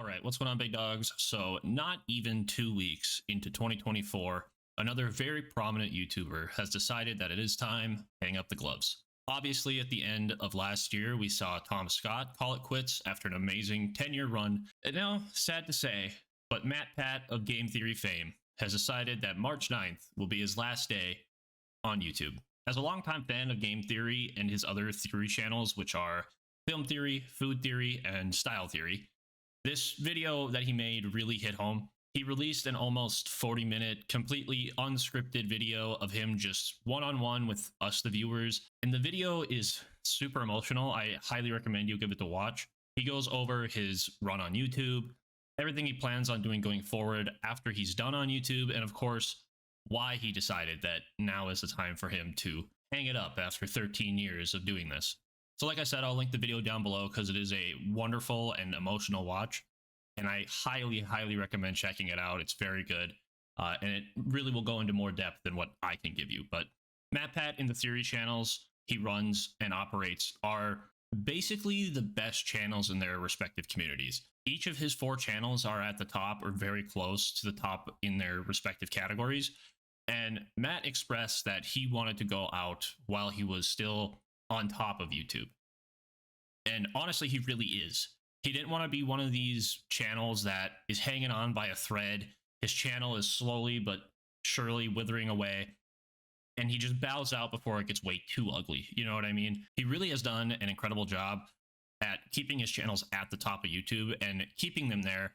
All right, what's going on, big dogs? So, not even 2 weeks into 2024, another very prominent YouTuber has decided that it is time to hang up the gloves. Obviously, at the end of last year, we saw Tom Scott call it quits after an amazing 10-year run. And now, sad to say, but MatPat of game theory fame has decided that March 9th will be his last day on YouTube. As a longtime fan of game theory and his other theory channels, which are film theory, food theory, and style theory, this video that he made really hit home. He released an almost 40-minute, completely unscripted video of him just one-on-one with us, the viewers. And the video is super emotional. I highly recommend you give it a watch. He goes over his run on YouTube, everything he plans on doing going forward after he's done on YouTube, and of course, why he decided that now is the time for him to hang it up after 13 years of doing this. So like I said, I'll link the video down below because it is a wonderful and emotional watch. And I highly, highly recommend checking it out. It's very good. And it really will go into more depth than what I can give you. But MatPat in the theory channels he runs and operates are basically the best channels in their respective communities. Each of his 4 channels are at the top or very close to the top in their respective categories. And Matt expressed that he wanted to go out while he was still on top of YouTube. And honestly, he really is. He didn't want to be one of these channels that is hanging on by a thread. His channel is slowly but surely withering away, and he just bows out before it gets way too ugly. You know what I mean? He really has done an incredible job at keeping his channels at the top of YouTube, and keeping them there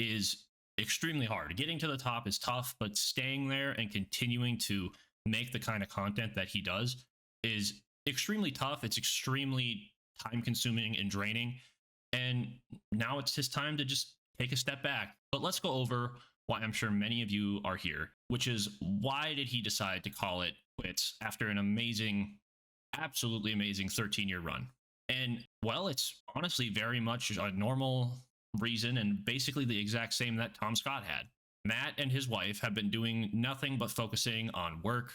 is extremely hard. Getting to the top is tough, but staying there and continuing to make the kind of content that he does is extremely tough. It's extremely time consuming and draining. And now it's his time to just take a step back. But let's go over why I'm sure many of you are here, which is why did he decide to call it quits after an amazing, absolutely amazing 13-year run? And well, it's honestly very much a normal reason and basically the exact same that Tom Scott had. Matt and his wife have been doing nothing but focusing on work,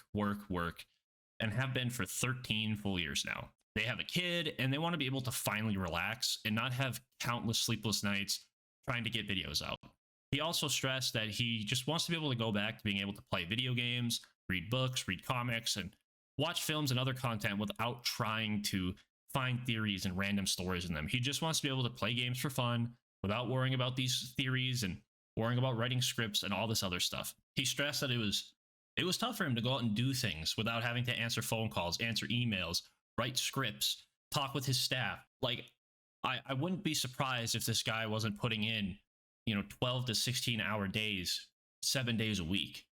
and have been for 13 full years now. They have a kid and they want to be able to finally relax and not have countless sleepless nights trying to get videos out. He also stressed that he just wants to be able to go back to being able to play video games, read books, read comics, and watch films and other content without trying to find theories and random stories in them. He just wants to be able to play games for fun without worrying about these theories and worrying about writing scripts and all this other stuff. He stressed that it was tough for him to go out and do things without having to answer phone calls, answer emails, write scripts, talk with his staff. Like, I wouldn't be surprised if this guy wasn't putting in, 12 to 16 hour days, 7 days a week.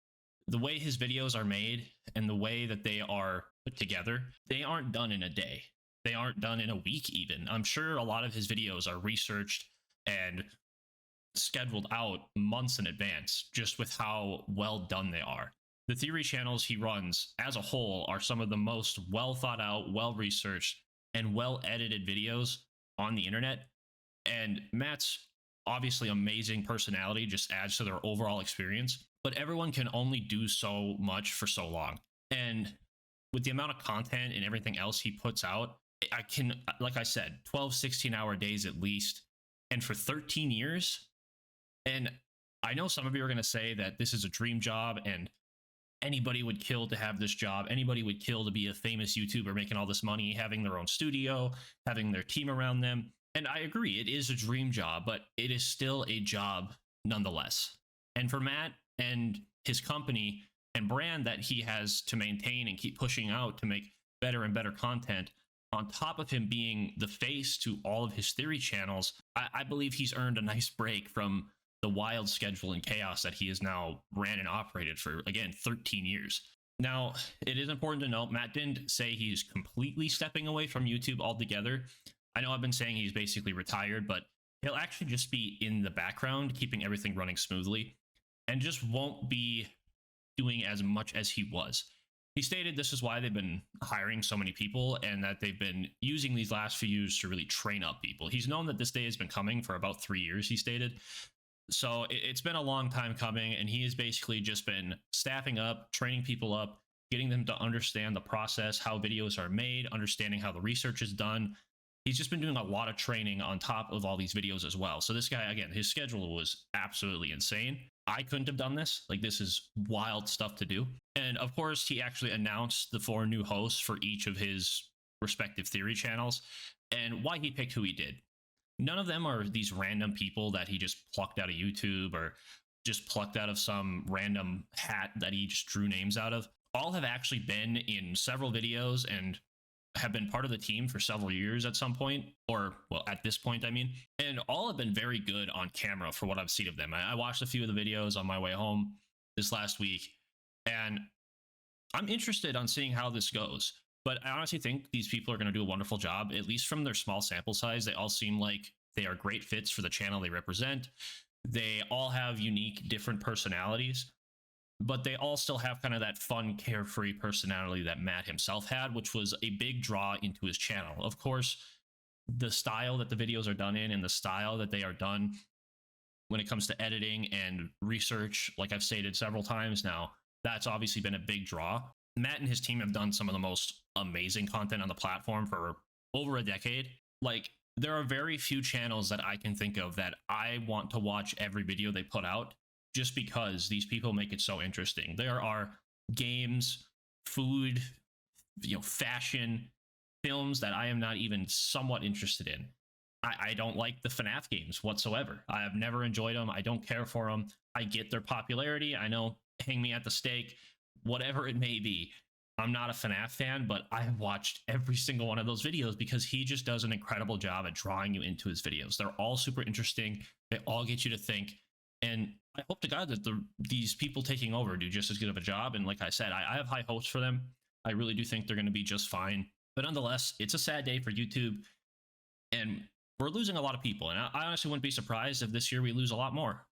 The way his videos are made and the way that they are put together, they aren't done in a day. They aren't done in a week even. I'm sure a lot of his videos are researched and scheduled out months in advance, just with how well done they are. The theory channels he runs as a whole are some of the most well thought out, well researched, and well edited videos on the internet. And Matt's obviously amazing personality just adds to their overall experience, but everyone can only do so much for so long. And with the amount of content and everything else he puts out, I can, like I said, 12, 16-hour days at least, and for 13 years. And I know some of you are going to say that this is a dream job and anybody would kill to have this job. Anybody would kill to be a famous YouTuber making all this money, having their own studio, having their team around them. And I agree, it is a dream job, but it is still a job nonetheless. And for Matt and his company and brand that he has to maintain and keep pushing out to make better and better content, on top of him being the face to all of his theory channels, I believe he's earned a nice break from the wild schedule and chaos that he has now ran and operated for, again, 13 years. Now, it is important to note, Matt didn't say he's completely stepping away from YouTube altogether. I know I've been saying he's basically retired, but he'll actually just be in the background, keeping everything running smoothly, and just won't be doing as much as he was. He stated this is why they've been hiring so many people and that they've been using these last few years to really train up people. He's known that this day has been coming for about 3 years, he stated. So it's been a long time coming, and he has basically just been staffing up, training people up, getting them to understand the process, how videos are made, understanding how the research is done. he's just been doing a lot of training on top of all these videos as well. So this guy, again, his schedule was absolutely insane. I couldn't have done this. Like, this is wild stuff to do. And of course, he actually announced the 4 new hosts for each of his respective theory channels and why he picked who he did. None of them are these random people that he just plucked out of YouTube or just plucked out of some random hat that he just drew names out of. All have actually been in several videos and have been part of the team for several years at some point, or, well, at this point, I mean, and all have been very good on camera for what I've seen of them. I watched a few of the videos on my way home this last week, and I'm interested on seeing how this goes. But I honestly think these people are going to do a wonderful job, at least from their small sample size. They all seem like they are great fits for the channel they represent. They all have unique, different personalities, but they all still have kind of that fun, carefree personality that Matt himself had, which was a big draw into his channel. Of course, the style that the videos are done in and the style that they are done when it comes to editing and research, like I've stated several times now, that's obviously been a big draw. Matt and his team have done some of the most amazing content on the platform for over a decade. Like, there are very few channels that I can think of that I want to watch every video they put out just because these people make it so interesting. There are games, food, fashion, films that I am not even somewhat interested in. I don't like the FNAF games whatsoever. I have never enjoyed them. I don't care for them. I get their popularity. I know, hang me at the stake, whatever it may be. I'm not a FNAF fan, but I have watched every single one of those videos because he just does an incredible job at drawing you into his videos. They're all super interesting. They all get you to think. And I hope to God that these people taking over do just as good of a job. And like I said, I have high hopes for them. I really do think they're going to be just fine. But nonetheless, it's a sad day for YouTube. And we're losing a lot of people. And I honestly wouldn't be surprised if this year we lose a lot more.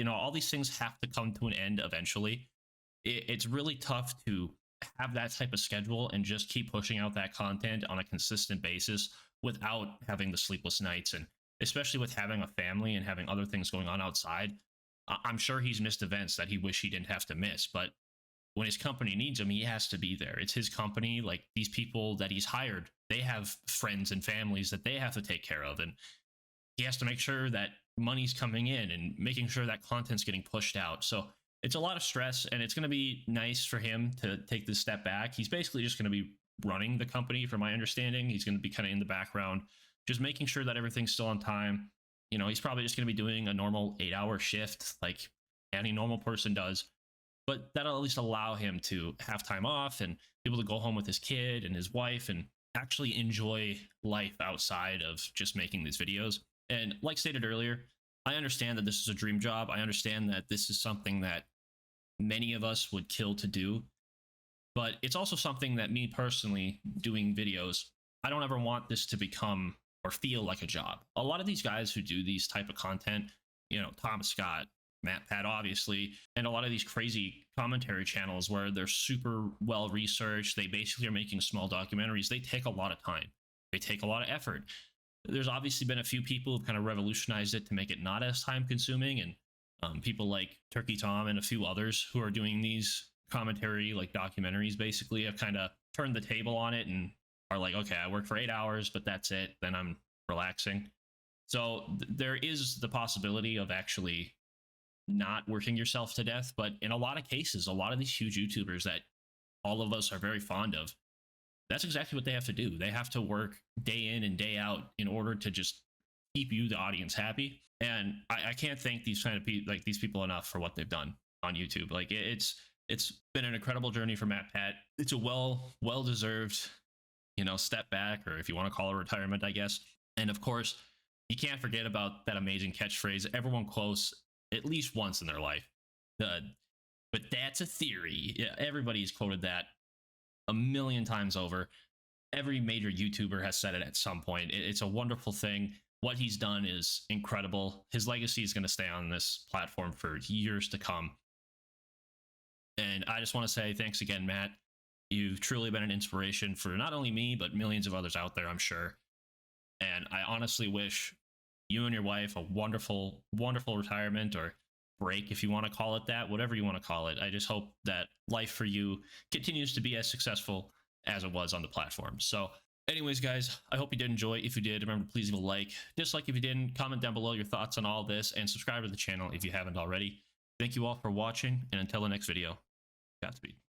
All these things have to come to an end eventually. It's really tough to have that type of schedule and just keep pushing out that content on a consistent basis without having the sleepless nights, and especially with having a family and having other things going on outside. I'm sure he's missed events that he wish he didn't have to miss, but when his company needs him, he has to be there. It's his company. Like, these people that he's hired, they have friends and families that they have to take care of, and he has to make sure that money's coming in and making sure that content's getting pushed out. So it's a lot of stress, and it's going to be nice for him to take this step back. He's basically just going to be running the company, from my understanding. He's going to be kind of in the background, just making sure that everything's still on time. He's probably just going to be doing a normal 8-hour shift like any normal person does, but that'll at least allow him to have time off and be able to go home with his kid and his wife and actually enjoy life outside of just making these videos. And like stated earlier, I understand that this is a dream job. I understand that this is something that many of us would kill to do, but it's also something that me personally, doing videos, I don't ever want this to become or feel like a job. A lot of these guys who do these type of content, Thomas Scott, MatPat, obviously, and a lot of these crazy commentary channels where they're super well researched, they basically are making small documentaries. They take a lot of time. They take a lot of effort. There's obviously been a few people who've kind of revolutionized it to make it not as time consuming, and people like Turkey Tom and a few others who are doing these commentary, like documentaries, basically have kind of turned the table on it and are like, okay, I work for 8 hours, but that's it. Then I'm relaxing. So there is the possibility of actually not working yourself to death. But in a lot of cases, a lot of these huge YouTubers that all of us are very fond of, that's exactly what they have to do. They have to work day in and day out in order to just keep you, the audience, happy. And I can't thank these kind of people, like these people, enough for what they've done on YouTube. Like, it's been an incredible journey for MatPat. It's a well-deserved, step back, or if you want to call it retirement, I guess. And of course, you can't forget about that amazing catchphrase everyone quotes at least once in their life. But that's a theory. Yeah, everybody's quoted that a million times over. Every major YouTuber has said it at some point. It's a wonderful thing. What he's done is incredible. His legacy is going to stay on this platform for years to come. And I just want to say thanks again, Matt. You've truly been an inspiration for not only me, but millions of others out there, I'm sure. And I honestly wish you and your wife a wonderful, wonderful retirement, or break, if you want to call it that, whatever you want to call it. I just hope that life for you continues to be as successful as it was on the platform. So Anyways, guys, I hope you did enjoy. If you did, remember, please leave a like, dislike if you didn't, comment down below your thoughts on all this, and subscribe to the channel if you haven't already. Thank you all for watching, and until the next video, Godspeed.